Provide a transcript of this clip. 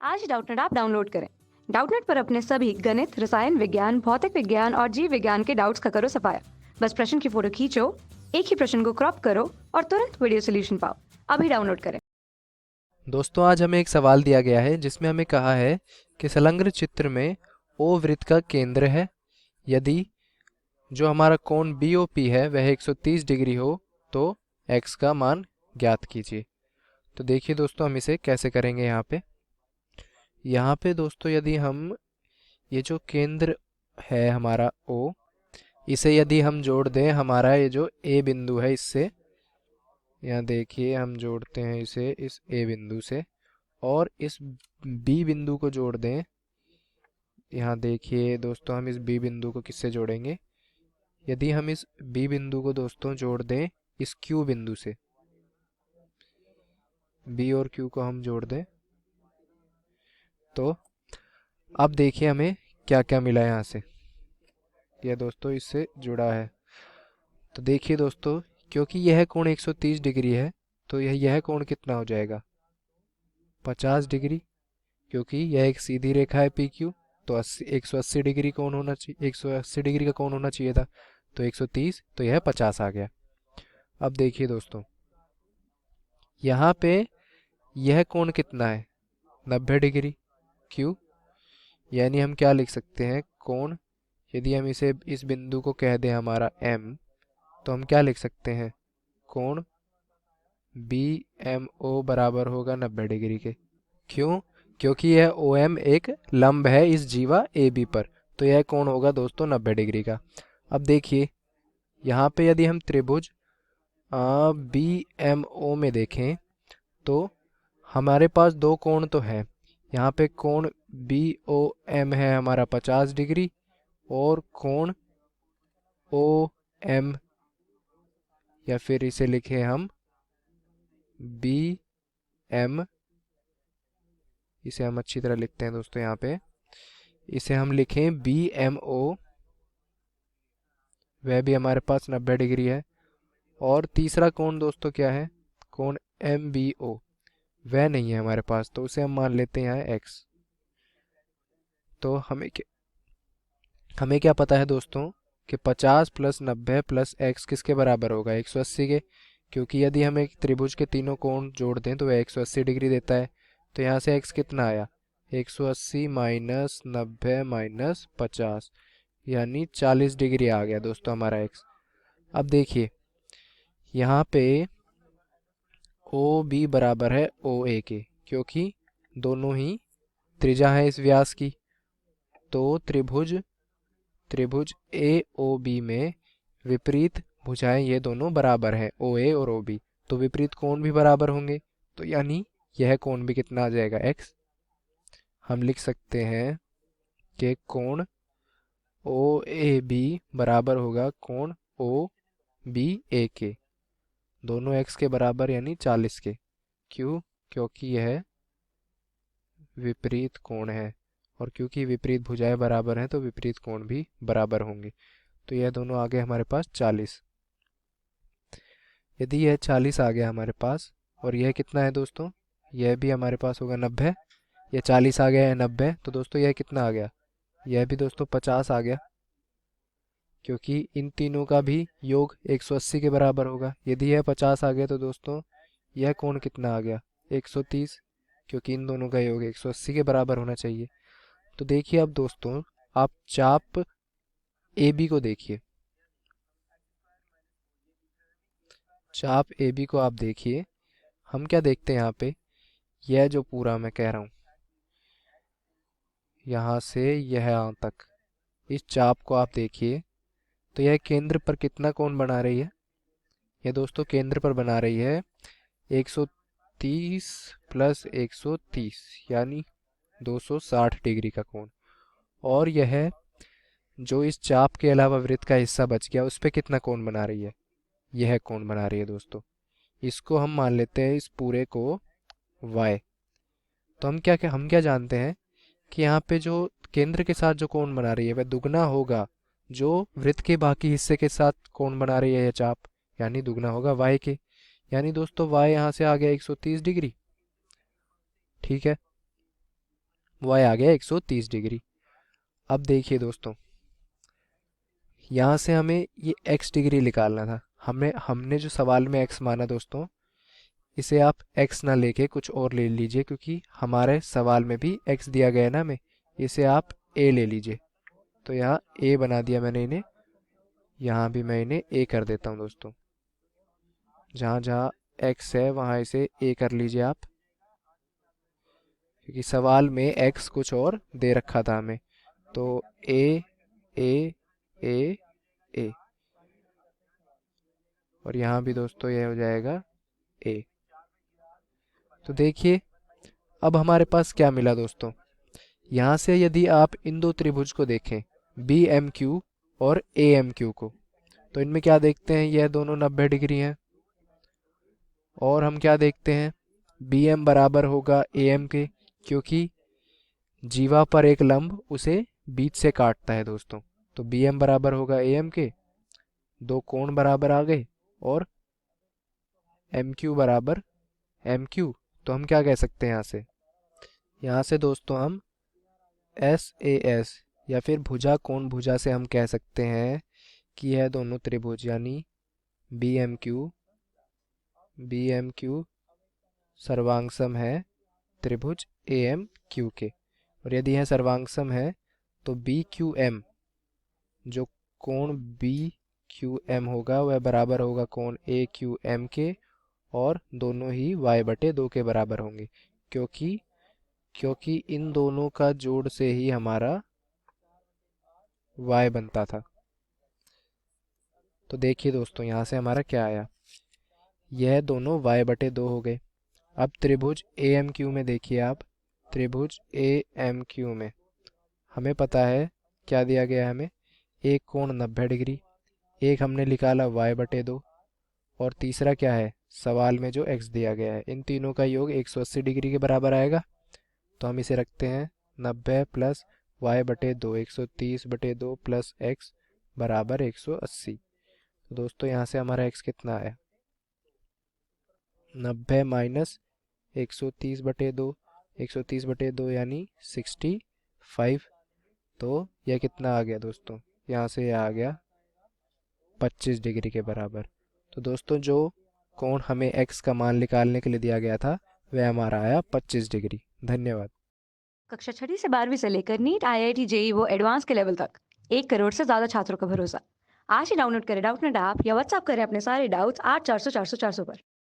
आज Doubtnut app download करें। Doubtnut पर अपने सभी गणित, रसायन विज्ञान, भौतिक विज्ञान और जीव विज्ञान के डाउट्स का करो सफाया। बस प्रश्न की फोटो खींचो, एक ही प्रश्न को क्रॉप करो और तुरंत वीडियो सोल्यूशन पाओ। अभी डाउनलोड करें। दोस्तों, आज हमें एक सवाल दिया गया है जिसमें हमें कहा है कि संलग्न चित्र में ओ वृत्त का केंद्र है। यदि जो हमारा कोण BOP है वह 130 डिग्री हो तो x का मान ज्ञात कीजिए। तो देखिए दोस्तों, हम इसे कैसे करेंगे। यहाँ पे दोस्तों, यदि हम ये जो केंद्र है हमारा O, इसे यदि हम जोड़ दें हमारा ये जो A बिंदु है इससे, यहाँ देखिए हम जोड़ते हैं इसे इस A बिंदु से, और इस B बिंदु को जोड़ दें। यहाँ देखिए दोस्तों, हम इस B बिंदु को किससे जोड़ेंगे? यदि हम इस B बिंदु को दोस्तों जोड़ दें इस Q बिंदु से, B और Q को हम जोड़ दें, तो अब देखिए हमें क्या क्या मिला यहाँ से। यह दोस्तों इससे जुड़ा है। तो देखिए दोस्तों, क्योंकि यह कोण 130 डिग्री है तो यह कोण कितना हो जाएगा? 50 डिग्री, क्योंकि यह एक सीधी रेखा है PQ। तो 180 डिग्री कोण होना चाहिए, 180 डिग्री का कोण होना चाहिए था। तो 130, तो यह 50 आ गया। अब देखिए दोस्तों, यहाँ पे यह कोण कितना है? 90 डिग्री। क्यों? यानी हम क्या लिख सकते हैं? कोण, यदि हम इसे इस बिंदु को कह दें हमारा M, तो हम क्या लिख सकते हैं? कोण BMO बराबर होगा 90 डिग्री के। क्यों? क्योंकि यह OM एक लंब है इस जीवा AB पर, तो यह कोण होगा दोस्तों 90 डिग्री का। अब देखिए, यहाँ पे यदि हम त्रिभुज BMO में देखें तो हमारे पास दो कोण तो हैं। यहाँ पे कोण BOM है हमारा 50 डिग्री, और कोण OM, या फिर इसे लिखें हम BM, इसे हम अच्छी तरह लिखते हैं दोस्तों। यहाँ पे इसे हम लिखें BMO, वह भी हमारे पास 90 डिग्री है। और तीसरा कोण दोस्तों क्या है? कोण MBO, वह नहीं है हमारे पास, तो उसे हम मान लेते हैं यहाँ x। तो हमें क्या पता है दोस्तों कि 50 प्लस 90 प्लस x किसके बराबर होगा? 180 के। क्योंकि यदि हम एक त्रिभुज के तीनों कोण जोड़ दें तो वह 180 डिग्री देता है। तो यहाँ से x कितना आया? 180 माइनस 90 माइनस 50, यानी 40 डिग्री आ गया दोस्तों हमारा x। अब देखिए, यहाँ पे OB बराबर है OA के, क्योंकि दोनों ही त्रिज्या है इस व्यास की। तो त्रिभुज AOB में विपरीत भुजाएं ये दोनों बराबर हैं, OA और OB। तो विपरीत कोण भी बराबर होंगे, तो यानी यह कोण भी कितना आ जाएगा? x। हम लिख सकते हैं कि कोण OAB बराबर होगा कोण OBA के, दोनों x के बराबर यानी 40 के। क्यों? क्योंकि यह विपरीत कोण है, और क्योंकि विपरीत भुजाएं बराबर हैं तो विपरीत कोण भी बराबर होंगे। तो यह दोनों आ गए हमारे पास 40। यदि यह 40 आ गया हमारे पास, और यह कितना है दोस्तों? यह भी हमारे पास होगा 90। यह 40 आ गया है 90, तो दोस्तों यह कितना आ गया? यह भी दोस्तों 50 आ गया, क्योंकि इन तीनों का भी योग 180 के बराबर होगा। यदि यह 50 आ गया तो दोस्तों यह कोण कितना आ गया? 130, क्योंकि इन दोनों का योग 180 के बराबर होना चाहिए। तो देखिए अब दोस्तों, आप चाप AB को देखिए। चाप AB को आप देखिए। हम क्या देखते हैं यहाँ पे? यह जो पूरा मैं कह रहा हूँ, यहाँ से यह यहाँ तक, इस चाप को आप देखिए। तो यह केंद्र पर कितना कोण बना रही है? यह दोस्तों केंद्र पर बना रही है 130 प्लस 130, यानी 260 डिग्री का कोण। और यह जो इस चाप के अलावा वृत्त का हिस्सा बच गया उस पे कितना कोण बना रही है? यह कोण बना रही है दोस्तों। इसको हम मान लेते हैं इस पूरे को y। तो हम क्या जानते हैं कि यहाँ पे जो केंद्र के साथ जो कोण बना रही है वह दुगना होगा जो वृत्त के बाकी हिस्से के साथ कोण बना रही है यह चाप, यानी दुगना होगा y के। यानी दोस्तों y यहाँ से आ गया 130 डिग्री। ठीक है। y आ गया 130 डिग्री। अब देखिए दोस्तों, यहाँ से हमें ये x डिग्री निकालना था। हमने जो सवाल में x माना दोस्तों, इसे आप x ना लेके कुछ और ले लीजिए, क्योंकि हमारे सवाल में भी x दिया गया है ना हमें। इसे आप a ले लीजिए। तो यहाँ a बना दिया मैंने इन्हें, यहाँ भी मैं इन्हें a कर देता हूँ दोस्तों। जहाँ जहाँ x है वहाँ इसे a कर लीजिए आप, क्योंकि सवाल में x कुछ और दे रखा था हमें। तो a a a a, और यहाँ भी दोस्तों यह हो जाएगा a। तो देखिए अब हमारे पास क्या मिला दोस्तों। यहाँ से यदि आप इन दो त्रिभुज को देखें, बी एम क्यू और ए एम क्यू को, तो इनमें क्या देखते हैं, यह दोनों 90 डिग्री हैं। और हम क्या देखते हैं, बी एम बराबर होगा ए एम के, क्योंकि जीवा पर एक लंब उसे बीच से काटता है दोस्तों। तो बी एम बराबर होगा ए एम के, दो कोण बराबर आ गए, और एम क्यू बराबर एम क्यू। तो हम क्या कह सकते हैं यहाँ से दोस्तों हम एस ए एस या फिर भुजा कोण भुजा से हम कह सकते हैं कि यह दोनों त्रिभुज यानी बी एम क्यू सर्वांगसम है त्रिभुज ए एम क्यू के। और यदि यह सर्वांगसम है तो बी क्यू एम, जो कोण बी क्यू एम होगा वह बराबर होगा कोण ए क्यू एम के, और दोनों ही y/2 के बराबर होंगे, क्योंकि इन दोनों का जोड़ से ही हमारा y बनता था। तो देखिए दोस्तों यहाँ से हमारा क्या आया, यह दोनों y/2 हो गए। अब त्रिभुज ए एम क्यू में देखिए आप, त्रिभुज ए एम क्यू में हमें पता है क्या दिया गया है हमें, एक कोण 90 डिग्री, एक हमने निकाला y/2, और तीसरा क्या है, सवाल में जो x दिया गया है। इन तीनों का योग 180 डिग्री के बराबर आएगा। तो हम इसे रखते हैं 90 प्लस y/2, 130/2 प्लस x बराबर 180। तो दोस्तों यहाँ से हमारा x कितना आया, 90 माइनस 130/2, 130/2 यानी 65। तो यह कितना आ गया दोस्तों, यहाँ से यह आ गया 25 डिग्री के बराबर। तो दोस्तों जो कोण हमें x का मान निकालने के लिए दिया गया था वह हमारा आया 25 डिग्री। धन्यवाद। कक्षा 6ठी से 12वीं से लेकर नीट, IIT, जेईई वो एडवांस के लेवल तक 1 करोड़ से ज्यादा छात्रों का भरोसा। आज ही डाउनलोड करें डाउटनेट ऐप या व्हाट्सएप करें अपने सारे डाउट्स 8400 400 400 पर।